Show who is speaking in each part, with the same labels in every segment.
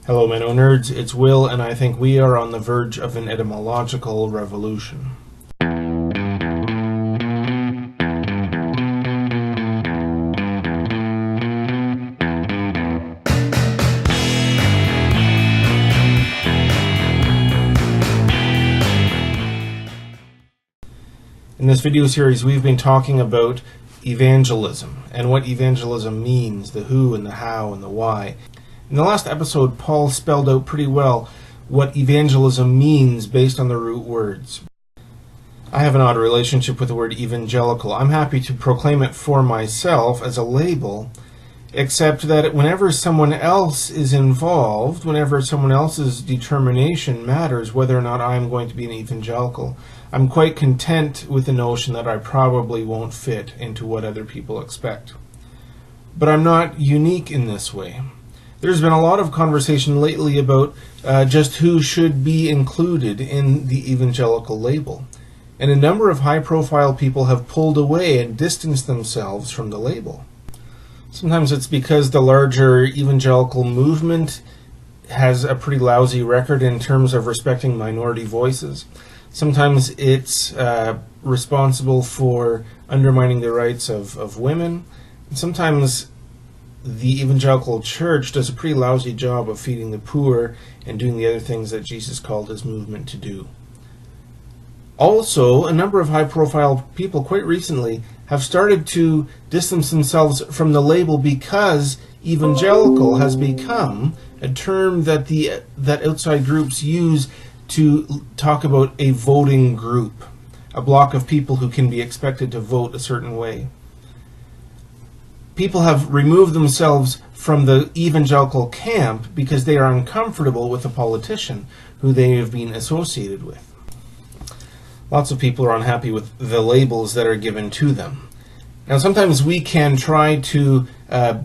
Speaker 1: Hello, MennoNerds, it's Will, and I think we are on the verge of an etymological revolution. In this video series, we've been talking about evangelism and what evangelism means, the who and the how and the why. In the last episode, Paul spelled out pretty well what evangelism means based on the root words. I have an odd relationship with the word evangelical. I'm happy to proclaim it for myself as a label, except that whenever someone else is involved, whenever someone else's determination matters whether or not I'm going to be an evangelical, I'm quite content with the notion that I probably won't fit into what other people expect. But I'm not unique in this way. There's been a lot of conversation lately about just who should be included in the evangelical label. And a number of high-profile people have pulled away and distanced themselves from the label. Sometimes it's because the larger evangelical movement has a pretty lousy record in terms of respecting minority voices. Sometimes it's responsible for undermining the rights of women. And sometimes the evangelical church does a pretty lousy job of feeding the poor and doing the other things that Jesus called his movement to do. Also, a number of high-profile people quite recently have started to distance themselves from the label because evangelical has become a term that outside groups use to talk about a voting group, a block of people who can be expected to vote a certain way. People have removed themselves from the evangelical camp because they are uncomfortable with a politician who they have been associated with. Lots of people are unhappy with the labels that are given to them. Now, sometimes we can try to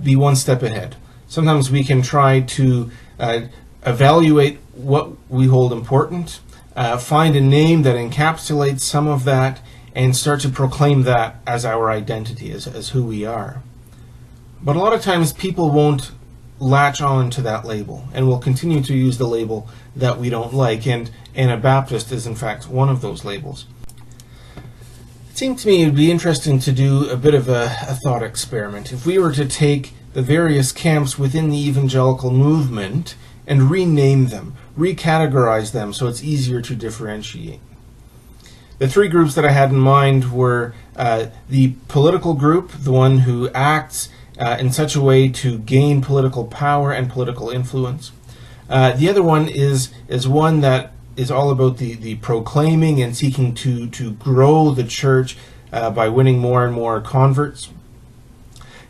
Speaker 1: be one step ahead. Sometimes we can try to evaluate what we hold important, find a name that encapsulates some of that, and start to proclaim that as our identity, as who we are. But a lot of times people won't latch on to that label and will continue to use the label that we don't like, and a Baptist is in fact one of those labels. It seemed to me it would be interesting to do a bit of a thought experiment. If we were to take the various camps within the evangelical movement and rename them, recategorize them so it's easier to differentiate. The three groups that I had in mind were the political group, the one who acts in such a way to gain political power and political influence. The other one is one that is all about the proclaiming and seeking to grow the church by winning more and more converts.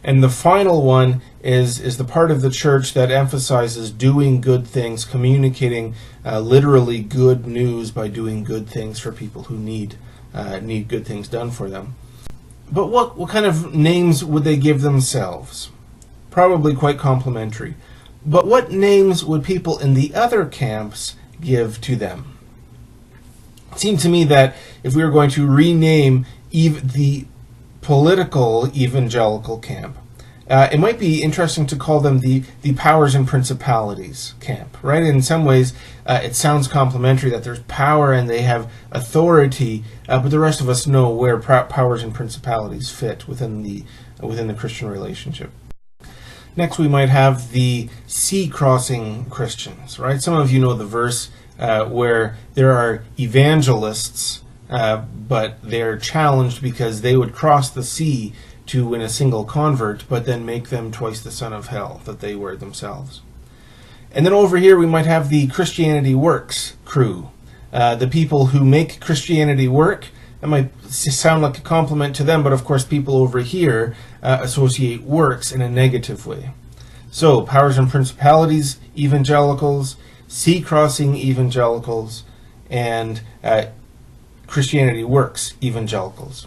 Speaker 1: And the final one is the part of the church that emphasizes doing good things, communicating literally good news by doing good things for people who need good things done for them. But what kind of names would they give themselves? Probably quite complimentary. But what names would people in the other camps give to them? It seemed to me that if we were going to rename the political evangelical camp, it might be interesting to call them the powers and principalities camp, right? In some ways, it sounds complimentary that there's power and they have authority, but the rest of us know where powers and principalities fit within the Christian relationship. Next, we might have the sea-crossing Christians, right? Some of you know the verse where there are evangelists, but they're challenged because they would cross the sea to win a single convert, but then make them twice the son of hell that they were themselves. And then over here we might have the Christianity Works crew, the people who make Christianity work. That might sound like a compliment to them, but of course people over here associate works in a negative way. So, powers and principalities, evangelicals, sea-crossing evangelicals, and Christianity Works evangelicals.